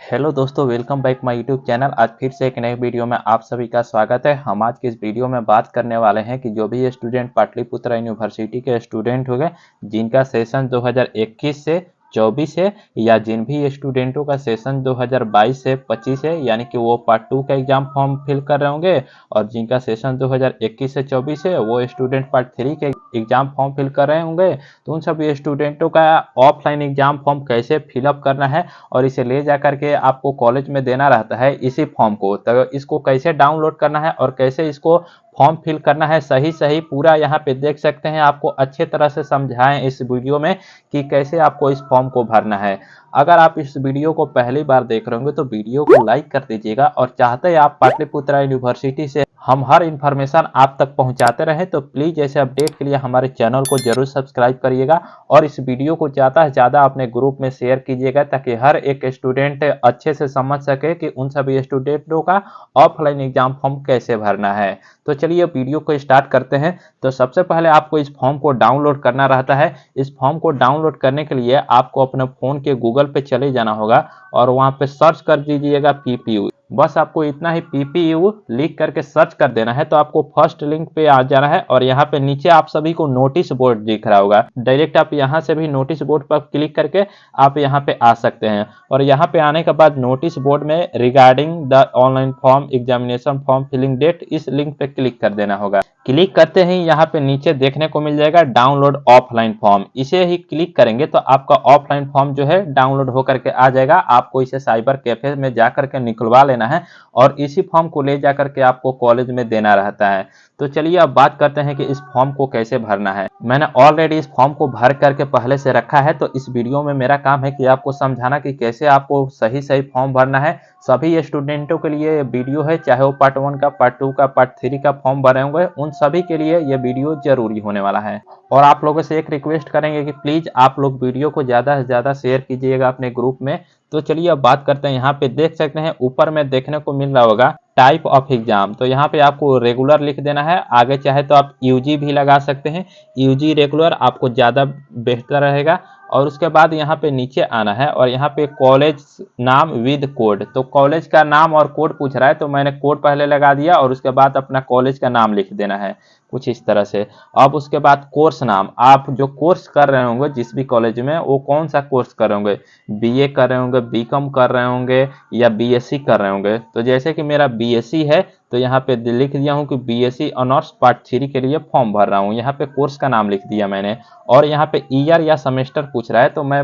Hello दोस्तों, welcome back my YouTube channel. आज फिर से एक नए वीडियो में आप सभी का स्वागत है। हम आज के इस वीडियो में बात करने वाले हैं कि जो भी स्टूडेंट पाटलिपुत्र यूनिवर्सिटी के स्टूडेंट हो गए जिनका सेशन 2021 से 24 है, या जिन भी स्टूडेंटों का सेशन 2022 से 25 है, यानी कि वो पार्ट 2 का एग्जाम फॉर्म फिल कर रहे होंगे, और जिनका सेशन 2021 से 24 है वो स्टूडेंट पार्ट 3 के एग्जाम फॉर्म फिल कर रहे होंगे। तो उन सभी स्टूडेंटों का ऑफलाइन एग्जाम फॉर्म कैसे फिलअप करना है और इसे ले जा करके आपको कॉलेज में देना रहता है इसी फॉर्म को, तो इसको कैसे डाउनलोड करना है और कैसे इसको फॉर्म फिल करना है सही सही पूरा यहाँ पे देख सकते हैं। आपको अच्छे तरह से समझाएं इस वीडियो में कि कैसे आपको इस फॉर्म को भरना है। अगर आप इस वीडियो को पहली बार देख रहे होंगे तो वीडियो को लाइक कर दीजिएगा, और चाहते हैं आप पाटलिपुत्र यूनिवर्सिटी से हम हर इंफॉर्मेशन आप तक पहुंचाते रहें तो प्लीज ऐसे अपडेट के लिए हमारे चैनल को जरूर सब्सक्राइब करिएगा, और इस वीडियो को ज़्यादा से ज़्यादा अपने ग्रुप में शेयर कीजिएगा ताकि हर एक स्टूडेंट अच्छे से समझ सके कि उन सभी स्टूडेंटों का ऑफलाइन एग्जाम फॉर्म कैसे भरना है। तो चलिए वीडियो को स्टार्ट करते हैं। तो सबसे पहले आपको इस फॉर्म को डाउनलोड करना रहता है। इस फॉर्म को डाउनलोड करने के लिए आपको अपने फ़ोन के गूगल पे चले जाना होगा और वहाँ पे सर्च कर दीजिएगा PPU। बस आपको इतना ही PPU लिख करके सर्च कर देना है। तो आपको फर्स्ट लिंक पे आ जाना है और यहाँ पे नीचे आप सभी को नोटिस बोर्ड दिख रहा होगा। डायरेक्ट आप यहाँ से भी नोटिस बोर्ड पर क्लिक करके आप यहाँ पे आ सकते हैं, और यहाँ पे आने के बाद नोटिस बोर्ड में regarding the online form examination form filling date, इस लिंक पे क्लिक कर देना होगा। क्लिक करते ही यहाँ पे नीचे देखने को मिल जाएगा डाउनलोड ऑफलाइन फॉर्म। इसे ही क्लिक करेंगे तो आपका ऑफलाइन फॉर्म जो है डाउनलोड होकर के आ जाएगा। आपको इसे साइबर कैफे में जा करके निकलवा लेना है और इसी फॉर्म को ले जा करके आपको कॉलेज में देना रहता है। तो चलिए अब बात करते हैं कि इस फॉर्म को कैसे भरना है। मैंने ऑलरेडी इस फॉर्म को भर करके पहले से रखा है, तो इस वीडियो में मेरा काम है कि आपको समझाना कि कैसे आपको सही सही फॉर्म भरना है। सभी स्टूडेंटों के लिए वीडियो है, चाहे वो पार्ट 1 का, पार्ट 2 का, पार्ट 3 का फॉर्म भरे होंगे, उन सभी के लिए ये वीडियो जरूरी होने वाला है। और आप लोगों से एक रिक्वेस्ट करेंगे कि प्लीज आप लोग वीडियो को ज्यादा से ज्यादा शेयर कीजिएगा अपने ग्रुप में। तो चलिए अब बात करते हैं। यहाँ पे देख सकते हैं ऊपर में देखने को मिल रहा होगा टाइप ऑफ एग्जाम, तो यहाँ पे आपको रेगुलर लिख देना है। आगे चाहे तो आप यूजी भी लगा सकते हैं, यूजी रेगुलर आपको ज़्यादा बेहतर रहेगा। और उसके बाद यहाँ पे नीचे आना है और यहाँ पे कॉलेज नाम विद कोड, तो कॉलेज का नाम और कोड पूछ रहा है तो मैंने कोड पहले लगा दिया और उसके बाद अपना कॉलेज का नाम लिख देना है कुछ इस तरह से। अब उसके बाद कोर्स नाम, आप जो कोर्स कर रहे होंगे जिस भी कॉलेज में, वो कौन सा कोर्स कर रहे होंगे, BA कर रहे होंगे, BCom कर रहे होंगे या BSc कर रहे होंगे। तो जैसे कि मेरा BSc है तो यहाँ पे लिख दिया हूँ कि BSc ऑनर्स पार्ट 3 के लिए फॉर्म भर रहा हूँ। यहाँ पे कोर्स का नाम लिख दिया मैंने, और यहाँ पे ईयर या सेमेस्टर पूछ रहा है तो मैं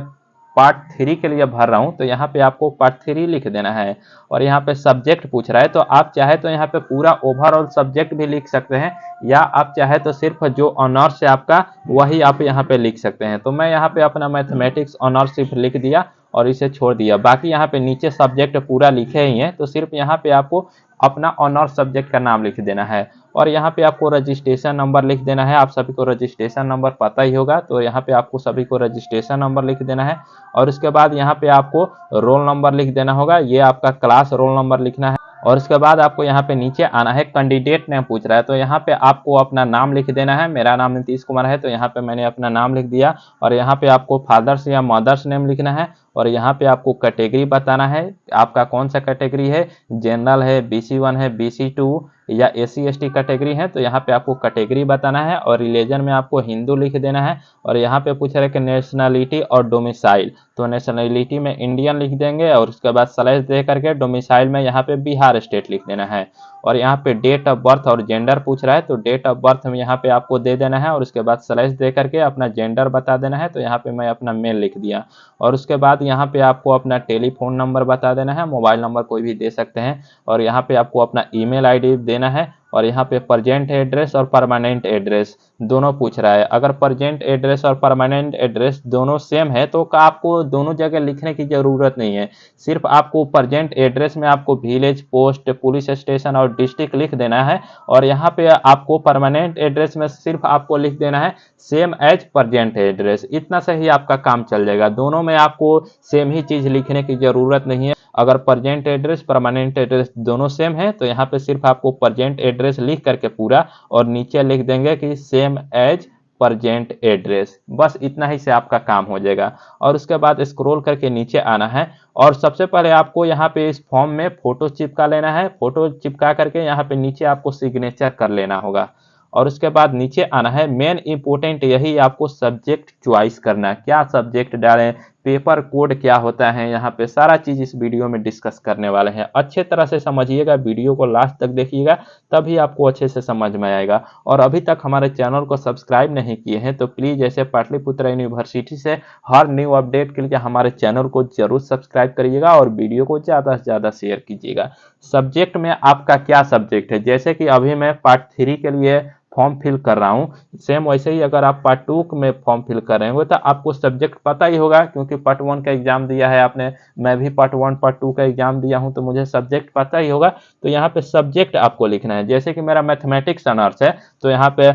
पार्ट 3 के लिए भर रहा हूँ, तो यहाँ पे आपको पार्ट 3 लिख देना है। और यहाँ पे सब्जेक्ट पूछ रहा है तो आप चाहे तो यहाँ पे पूरा ओवरऑल सब्जेक्ट भी लिख सकते हैं, या आप चाहे तो सिर्फ जो ऑनर्स है आपका वही आप यहाँ पे लिख सकते हैं। तो मैं यहाँ पे अपना मैथमेटिक्स ऑनर्स सिर्फ लिख दिया और इसे छोड़ दिया। बाकी यहाँ पे नीचे सब्जेक्ट पूरा लिखे ही हैं, तो सिर्फ यहाँ पे आपको अपना ऑनर्स सब्जेक्ट का नाम लिख देना है। और यहाँ पे आपको रजिस्ट्रेशन नंबर लिख देना है। आप सभी को रजिस्ट्रेशन नंबर पता ही होगा, तो यहाँ पे आपको सभी को रजिस्ट्रेशन नंबर लिख देना है। और उसके बाद यहाँ पे आपको रोल नंबर लिख देना होगा, ये आपका क्लास रोल नंबर लिखना है। और उसके बाद आपको यहाँ पे नीचे आना है, कैंडिडेट नेम पूछ रहा है तो यहाँ पे आपको अपना नाम लिख देना है। मेरा नाम नीतीश कुमार है तो यहाँ पे मैंने अपना नाम लिख दिया। और यहाँ पे आपको फादर्स या मदर्स नेम लिखना है, और यहाँ पे आपको कैटेगरी बताना है आपका कौन सा कैटेगरी है, जनरल है, BC1 है, BC2 या SC ST कैटेगरी है, तो यहाँ पे आपको कैटेगरी बताना है। और रिलीजन में आपको हिंदू लिख देना है। और यहाँ पे पूछ रहे हैं कि नेशनलिटी और डोमिसाइल, तो नेशनलिटी में इंडियन लिख देंगे और उसके बाद स्लैश दे करके डोमिसाइल में यहाँ पे बिहार स्टेट लिख देना है। और यहाँ पे डेट ऑफ बर्थ और जेंडर पूछ रहा है तो डेट ऑफ बर्थ में यहाँ पे आपको दे देना है और उसके बाद स्लैश दे करके अपना जेंडर बता देना है। तो यहाँ पे मैं अपना मेल लिख दिया। और उसके बाद यहाँ पे आपको अपना टेलीफोन नंबर बता देना है, मोबाइल नंबर कोई भी दे सकते हैं। और यहाँ पे आपको अपना ईमेल आईडी देना है। और यहाँ पे प्रेजेंट एड्रेस और परमानेंट एड्रेस दोनों पूछ रहा है। अगर प्रेजेंट एड्रेस और परमानेंट एड्रेस दोनों सेम है तो आपको दोनों जगह लिखने की जरूरत नहीं है। सिर्फ आपको प्रेजेंट एड्रेस में आपको विलेज, पोस्ट, पुलिस स्टेशन और डिस्ट्रिक्ट लिख देना है। और यहाँ पे आपको परमानेंट एड्रेस में सिर्फ आपको लिख देना है सेम एज प्रेजेंट एड्रेस। इतना से ही आपका काम चल जाएगा। दोनों में आपको सेम ही चीज लिखने की जरूरत नहीं है। अगर प्रेजेंट एड्रेस, परमानेंट एड्रेस दोनों सेम है तो यहाँ पे सिर्फ आपको प्रेजेंट एड्रेस लिख करके पूरा और नीचे लिख देंगे कि सेम एज प्रेजेंट एड्रेस, बस इतना ही से आपका काम हो जाएगा। और उसके बाद स्क्रॉल करके नीचे आना है और सबसे पहले आपको यहाँ पे इस फॉर्म में फोटो चिपका लेना है। फोटो चिपका करके यहाँ पे नीचे आपको सिग्नेचर कर लेना होगा और उसके बाद नीचे आना है। मेन इंपोर्टेंट यही आपको सब्जेक्ट चॉइस करना है, क्या सब्जेक्ट डालें, पेपर कोड क्या होता है, यहाँ पे सारा चीज इस वीडियो में डिस्कस करने वाले हैं। अच्छे तरह से समझिएगा, वीडियो को लास्ट तक देखिएगा, तभी आपको अच्छे से समझ में आएगा। और अभी तक हमारे चैनल को सब्सक्राइब नहीं किए हैं तो प्लीज ऐसे पाटलिपुत्र यूनिवर्सिटी से हर न्यू अपडेट के लिए हमारे चैनल को जरूर सब्सक्राइब करिएगा और वीडियो को ज्यादा से ज्यादा शेयर कीजिएगा। सब्जेक्ट में आपका क्या सब्जेक्ट है, जैसे कि अभी मैं पार्ट 3 के लिए फॉर्म फिल कर रहा हूँ, सेम वैसे ही अगर आप पार्ट 2 में फॉर्म फिल कर रहे होंगे तो आपको सब्जेक्ट पता ही होगा, क्योंकि पार्ट 1 का एग्जाम दिया है आपने, मैं भी पार्ट 1 पार्ट 2 का एग्जाम दिया हूं, तो मुझे सब्जेक्ट पता ही होगा। तो यहाँ पे सब्जेक्ट आपको लिखना है। जैसे कि मेरा मैथमेटिक्स ऑनर्स है तो यहाँ पे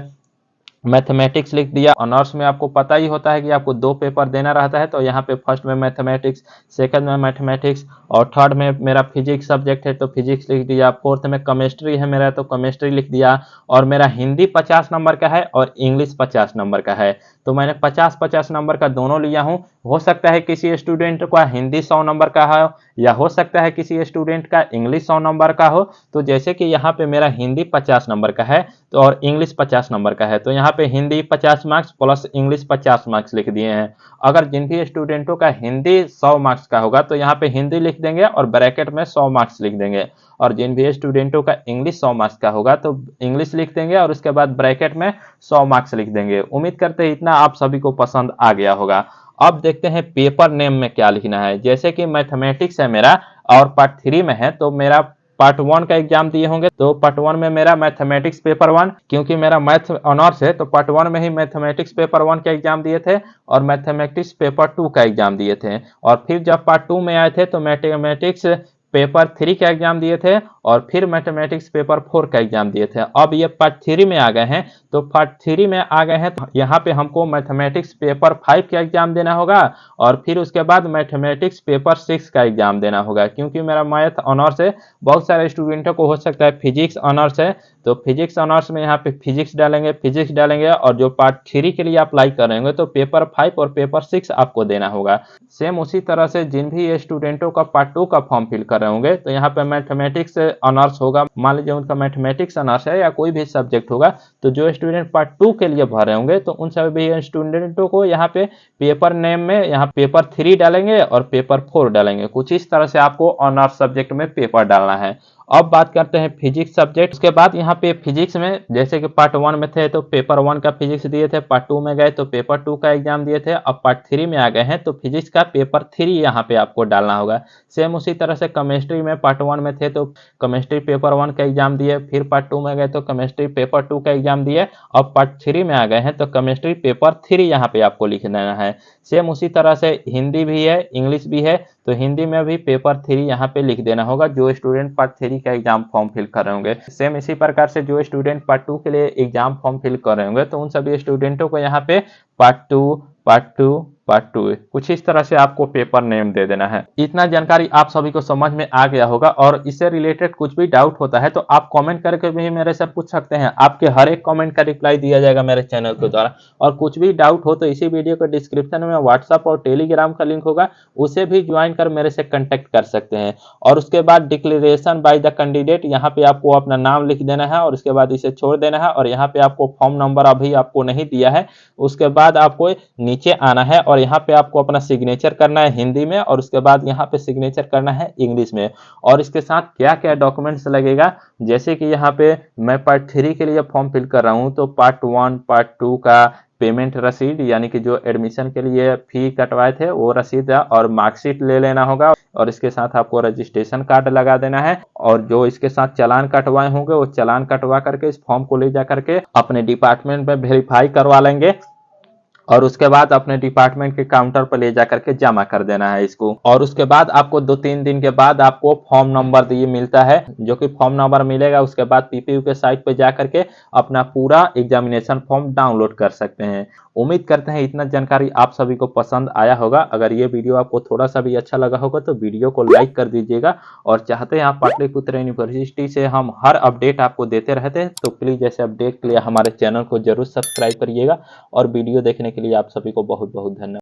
मैथमेटिक्स लिख दिया। ऑनर्स में आपको पता ही होता है कि आपको 2 पेपर देना रहता है, तो यहाँ पे फर्स्ट में मैथमेटिक्स, सेकंड में मैथमेटिक्स और थर्ड में मेरा फिजिक्स सब्जेक्ट है तो फिजिक्स लिख दिया। फोर्थ में केमिस्ट्री है मेरा तो केमिस्ट्री लिख दिया। और मेरा हिंदी 50 नंबर का है और इंग्लिश 50 नंबर का है, तो मैंने 50-50 नंबर का दोनों लिया हूं। हो सकता है किसी स्टूडेंट का हिंदी 100 नंबर का हो या हो सकता है किसी स्टूडेंट का इंग्लिश 100 नंबर का हो। तो जैसे कि यहाँ पे मेरा हिंदी 50 नंबर का है तो और इंग्लिश 50 नंबर का है, तो यहाँ पे Hindi 50 marks plus English 50 marks लिख दिए हैं। अगर जिन भी स्टूडेंटों का हिंदी 100 मार्क्स का होगा तो यहाँ पे हिंदी लिख देंगे और ब्रैकेट में 100 मार्क्स लिख देंगे। और जिन भी स्टूडेंटों का इंग्लिश 100 मार्क्स का होगा तो इंग्लिश लिख देंगे और उसके बाद ब्रैकेट में 100 मार्क्स लिख देंगे। उम्मीद करते हैं इतना आप सभी को पसंद आ गया होगा। अब देखते हैं पेपर नेम में क्या लिखना है। जैसे कि मैथमेटिक्स है मेरा और पार्ट 3 में है, तो मेरा पार्ट 1 का एग्जाम दिए होंगे तो पार्ट 1 में मेरा मैथमेटिक्स पेपर 1, क्योंकि मेरा मैथ ऑनर्स है तो पार्ट 1 में ही मैथमेटिक्स पेपर 1 का एग्जाम दिए थे और मैथमेटिक्स पेपर 2 का एग्जाम दिए थे। और फिर जब पार्ट 2 में आए थे तो मैथमेटिक्स पेपर 3 का एग्जाम दिए थे और फिर मैथमेटिक्स पेपर 4 का एग्जाम दिए थे। अब ये पार्ट 3 में आ गए हैं, तो पार्ट 3 में आ गए हैं तो यहाँ पे हमको मैथमेटिक्स पेपर 5 का एग्जाम देना होगा और फिर उसके बाद मैथमेटिक्स पेपर 6 का एग्जाम देना होगा। क्योंकि मेरा मैथ ऑनर्स है, बहुत सारे स्टूडेंटों को हो सकता है फिजिक्स ऑनर्स है तो फिजिक्स ऑनर्स में यहाँ पे फिजिक्स डालेंगे और जो पार्ट 3 के लिए अप्लाई करेंगे तो पेपर 5 और पेपर 6 आपको देना होगा। सेम उसी तरह से जिन भी स्टूडेंटों का पार्ट 2 का फॉर्म फिल कर रहे होंगे तो यहाँ पे मैथमेटिक्स ऑनर्स होगा, मान लीजिए उनका मैथमेटिक्स ऑनर्स है या कोई भी सब्जेक्ट होगा, तो जो स्टूडेंट पार्ट 2 के लिए भर रहे होंगे तो उन सभी स्टूडेंटों को यहाँ पे पेपर नेम में यहाँ पेपर 3 डालेंगे और पेपर 4 डालेंगे। कुछ इस तरह से आपको ऑनर्स सब्जेक्ट में पेपर डालना है। अब बात करते हैं फिजिक्स सब्जेक्ट। उसके बाद यहाँ पे फिजिक्स में जैसे कि पार्ट 1 में थे तो पेपर 1 का फिजिक्स दिए थे, पार्ट 2 में गए तो पेपर 2 का एग्जाम दिए थे, अब पार्ट 3 में आ गए हैं तो फिजिक्स का पेपर 3 यहाँ पे आपको डालना होगा। सेम उसी तरह से केमिस्ट्री में पार्ट 1 में थे तो केमिस्ट्री पेपर 1 का एग्जाम दिए, फिर पार्ट 2 में गए तो केमिस्ट्री पेपर 2 का एग्जाम दिए, अब पार्ट 3 में आ गए हैं तो केमिस्ट्री पेपर 3 यहाँ पे आपको लिख देना है। सेम उसी तरह से हिंदी भी है, इंग्लिश भी है, तो हिंदी में भी पेपर 3 यहाँ पे लिख देना होगा जो स्टूडेंट पार्ट 3 का एग्जाम फॉर्म फिल कर रहे होंगे। सेम इसी प्रकार से जो स्टूडेंट पार्ट 2 के लिए एग्जाम फॉर्म फिल कर रहे होंगे तो उन सभी स्टूडेंटों को यहाँ पे पार्ट 2 कुछ इस तरह से आपको पेपर नेम दे देना है। इतना जानकारी आप सभी को समझ में आ गया होगा और इससे रिलेटेड कुछ भी डाउट होता है तो आप कमेंट करके भी मेरे से पूछ सकते हैं। आपके हर एक कमेंट का रिप्लाई दिया जाएगा मेरे चैनल के द्वारा। और कुछ भी डाउट हो तो इसी वीडियो के डिस्क्रिप्शन में व्हाट्सएप और टेलीग्राम का लिंक होगा, उसे भी ज्वाइन कर मेरे से कंटेक्ट कर सकते हैं। और उसके बाद डिक्लेरेशन बाय द कैंडिडेट, यहाँ पे आपको अपना नाम लिख देना है और उसके बाद इसे छोड़ देना है। और यहाँ पे आपको फॉर्म नंबर अभी आपको नहीं दिया है, उसके बाद आपको नीचे आना है और यहाँ पे आपको अपना सिग्नेचर करना है हिंदी में और उसके बाद यहाँ पे सिग्नेचर करना है इंग्लिश में। और इसके साथ क्या क्या डॉक्यूमेंट्स लगेगा, जैसे कि यहाँ पे मैं पार्ट 3 के लिए फॉर्म फिल कर रहा हूँ तो पार्ट 1 पार्ट 2 का पेमेंट रसीद, यानी कि जो एडमिशन के लिए फी कटवाए थे वो रसीद और मार्कशीट ले लेना होगा। और इसके साथ आपको रजिस्ट्रेशन कार्ड लगा देना है और जो इसके साथ चालान कटवाए होंगे वो चालान कटवा करके इस फॉर्म को ले जा करके अपने डिपार्टमेंट में वेरीफाई करवा लेंगे। और उसके बाद अपने डिपार्टमेंट के काउंटर पर ले जाकर के जमा कर देना है इसको। और उसके बाद आपको 2-3 दिन के बाद आपको फॉर्म नंबर ये मिलता है, जो कि फॉर्म नंबर मिलेगा उसके बाद पीपीयू के साइट पर जाकर के अपना पूरा एग्जामिनेशन फॉर्म डाउनलोड कर सकते हैं। उम्मीद करते हैं इतना जानकारी आप सभी को पसंद आया होगा। अगर ये वीडियो आपको थोड़ा सा भी अच्छा लगा होगा तो वीडियो को लाइक कर दीजिएगा, और चाहते हैं आप पाटलिपुत्र यूनिवर्सिटी से हम हर अपडेट आपको देते रहते हैं तो प्लीज़ ऐसे अपडेट के लिए हमारे चैनल को जरूर सब्सक्राइब करिएगा। और वीडियो देखने के लिए आप सभी को बहुत बहुत धन्यवाद।